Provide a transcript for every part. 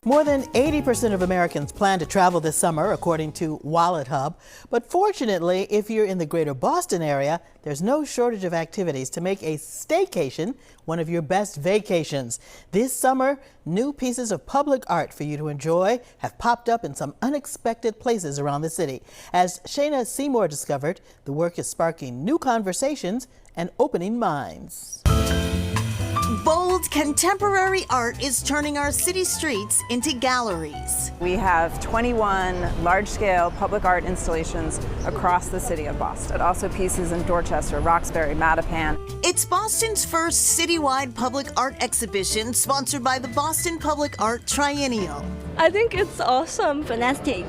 More than 80% of Americans plan to travel this summer, according to Wallet Hub. But fortunately, if you're in the greater Boston area, there's no shortage of activities to make a staycation one of your best vacations. This summer, new pieces of public art for you to enjoy have popped up in some unexpected places around the city. As Shayna Seymour discovered, the work is sparking new conversations and opening minds. Bold contemporary art is turning our city streets into galleries. We have 21 large-scale public art installations across the city of Boston. Also pieces in Dorchester, Roxbury, Mattapan. It's Boston's first citywide public art exhibition sponsored by the Boston Public Art Triennial. I think it's awesome, fantastic.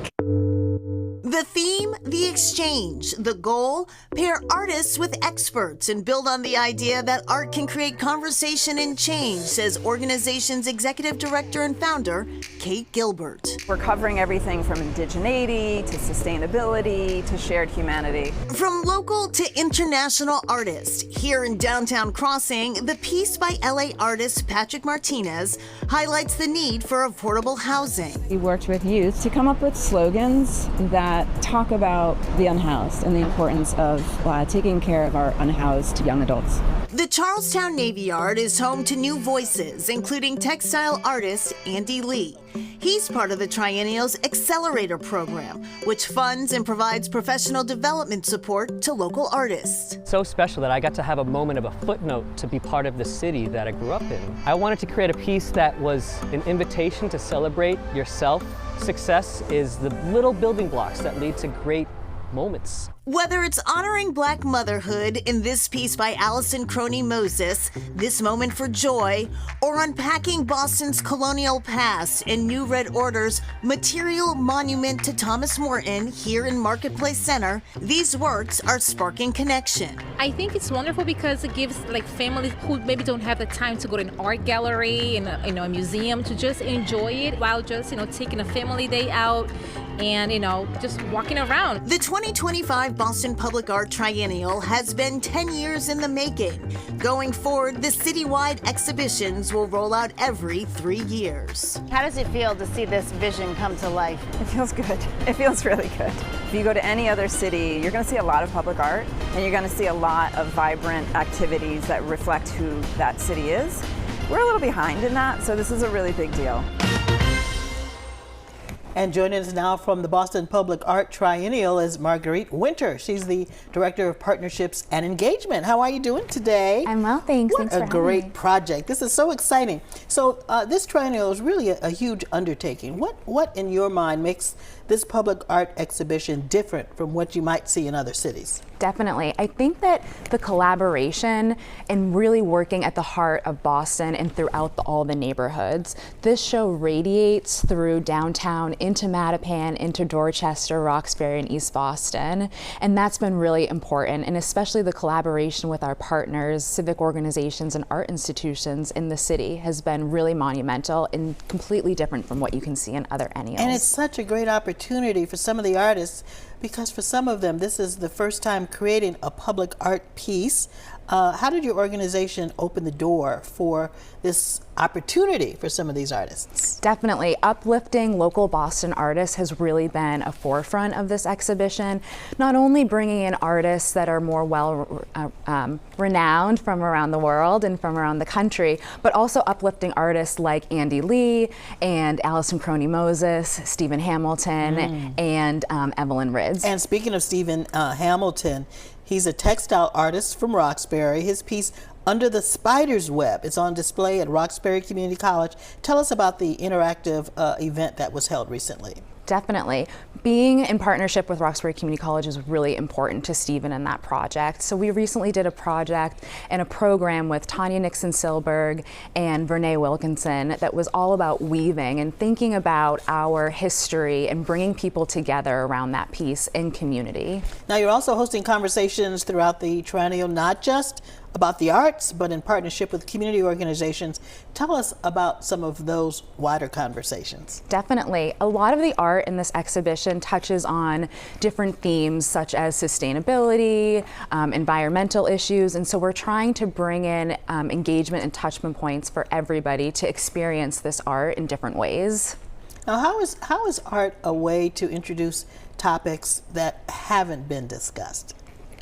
The theme, the exchange. The goal, pair artists with experts and build on the idea that art can create conversation and change, says organization's executive director and founder, Kate Gilbert. We're covering everything from indigeneity to sustainability to shared humanity. From local to international artists, here in downtown Crossing, the piece by LA artist Patrick Martinez highlights the need for affordable housing. We worked with youth to come up with slogans that talk about the unhoused and the importance of taking care of our unhoused young adults. The Charlestown Navy Yard is home to new voices, including textile artist Andy Lee. He's part of the Triennial's Accelerator program, which funds and provides professional development support to local artists. So special that I got to have a moment of a footnote to be part of the city that I grew up in. I wanted to create a piece that was an invitation to celebrate yourself. Success is the little building blocks that lead to great moments. Whether it's honoring Black motherhood in this piece by Allison Crony Moses, This Moment for Joy, or unpacking Boston's colonial past in New Red Order's Material Monument to Thomas Morton here in Marketplace Center, these works are sparking connection. I think it's wonderful because it gives families who maybe don't have the time to go to an art gallery and a museum to just enjoy it while just taking a family day out and just walking around. The 2025 Boston Public Art Triennial has been 10 years in the making. Going forward, the citywide exhibitions will roll out every 3 years. How does it feel to see this vision come to life? It feels good. It feels really good. If you go to any other city, you're going to see a lot of public art and you're going to see a lot of vibrant activities that reflect who that city is. We're a little behind in that, so this is a really big deal. And joining us now from the Boston Public Art Triennial is Marguerite Winter. She's the Director of Partnerships and Engagement. How are you doing today? I'm well, thanks. What a great project. This is so exciting. So this triennial is really a huge undertaking. What in your mind makes this public art exhibition different from what you might see in other cities? Definitely. I think that the collaboration and really working at the heart of Boston and throughout all the neighborhoods, this show radiates through downtown into Mattapan, into Dorchester, Roxbury, and East Boston. And that's been really important, and especially the collaboration with our partners, civic organizations, and art institutions in the city has been really monumental and completely different from what you can see in other annuals. And it's such a great opportunity for some of the artists, because for some of them, this is the first time creating a public art piece. How did your organization open the door for this opportunity for some of these artists? Definitely. Uplifting local Boston artists has really been a forefront of this exhibition. Not only bringing in artists that are more renowned from around the world and from around the country, but also uplifting artists like Andy Lee and Allison Crony Moses, Stephen Hamilton, and Evelyn Ridds. And speaking of Stephen Hamilton, he's a textile artist from Roxbury. His piece, Under the Spider's Web, is on display at Roxbury Community College. Tell us about the interactive event that was held recently. Definitely. Being in partnership with Roxbury Community College is really important to Stephen in that project. So we recently did a project and a program with Tanya Nixon-Silberg and Vernee Wilkinson that was all about weaving and thinking about our history and bringing people together around that piece in community. Now you're also hosting conversations throughout the triennial, not just about the arts, but in partnership with community organizations. Tell us about some of those wider conversations. Definitely. A lot of the art in this exhibition touches on different themes such as sustainability, environmental issues, and so we're trying to bring in engagement and touchment points for everybody to experience this art in different ways. Now, how is art a way to introduce topics that haven't been discussed?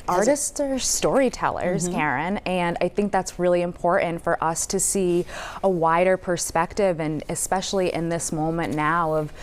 Artists are storytellers, Karen, and I think that's really important for us to see a wider perspective, and especially in this moment now of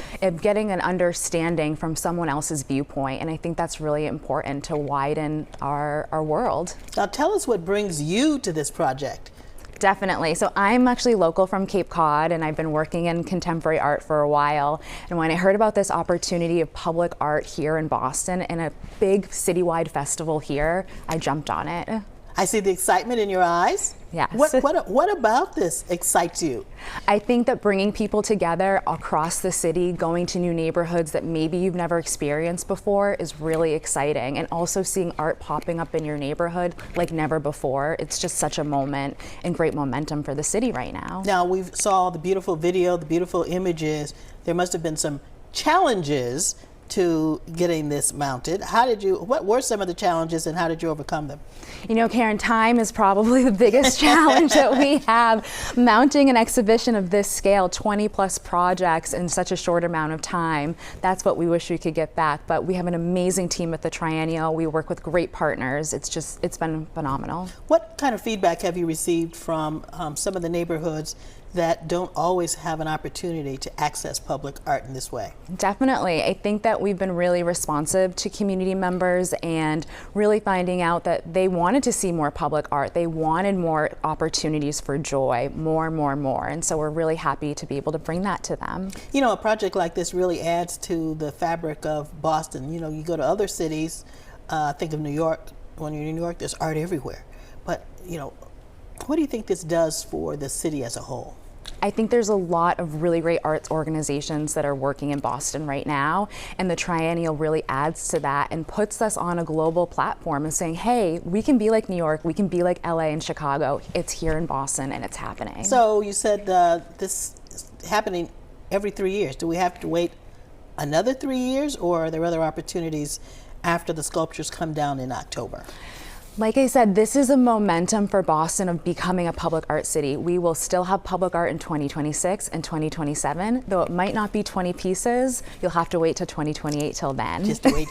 getting an understanding from someone else's viewpoint. And I think that's really important to widen our world. Now, tell us what brings you to this project. Definitely. So I'm actually local from Cape Cod, and I've been working in contemporary art for a while. And when I heard about this opportunity of public art here in Boston and a big citywide festival here, I jumped on it. I see the excitement in your eyes. Yes. What about this excites you? I think that bringing people together across the city, going to new neighborhoods that maybe you've never experienced before is really exciting. And also seeing art popping up in your neighborhood like never before. It's just such a moment and great momentum for the city right now. Now, we saw the beautiful video, the beautiful images. There must have been some challenges to getting this mounted. What were some of the challenges and how did you overcome them? You know, Karen, time is probably the biggest challenge that we have. Mounting an exhibition of this scale, 20 plus projects in such a short amount of time, that's what we wish we could get back. But we have an amazing team at the Triennial. We work with great partners. It's been phenomenal. What kind of feedback have you received from some of the neighborhoods that don't always have an opportunity to access public art in this way? Definitely. I think that we've been really responsive to community members and really finding out that they wanted to see more public art. They wanted more opportunities for joy, more. And so we're really happy to be able to bring that to them. You know, a project like this really adds to the fabric of Boston. You know, you go to other cities, think of New York. When you're in New York, there's art everywhere. But, you know, what do you think this does for the city as a whole? I think there's a lot of really great arts organizations that are working in Boston right now, and the Triennial really adds to that and puts us on a global platform and saying, hey, we can be like New York, we can be like LA and Chicago. It's here in Boston and it's happening. So you said this is happening every 3 years. Do we have to wait another 3 years, or are there other opportunities after the sculptures come down in October? Like I said, this is a momentum for Boston of becoming a public art city. We will still have public art in 2026 and 2027, though it might not be 20 pieces. You'll have to wait till 2028 till then. Just wait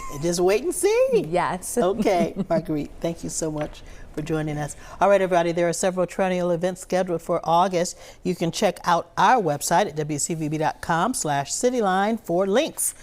and see. Yes. Okay, Marguerite, thank you so much for joining us. All right, everybody, there are several Triennial events scheduled for August. You can check out our website at wcvb.com/cityline for links.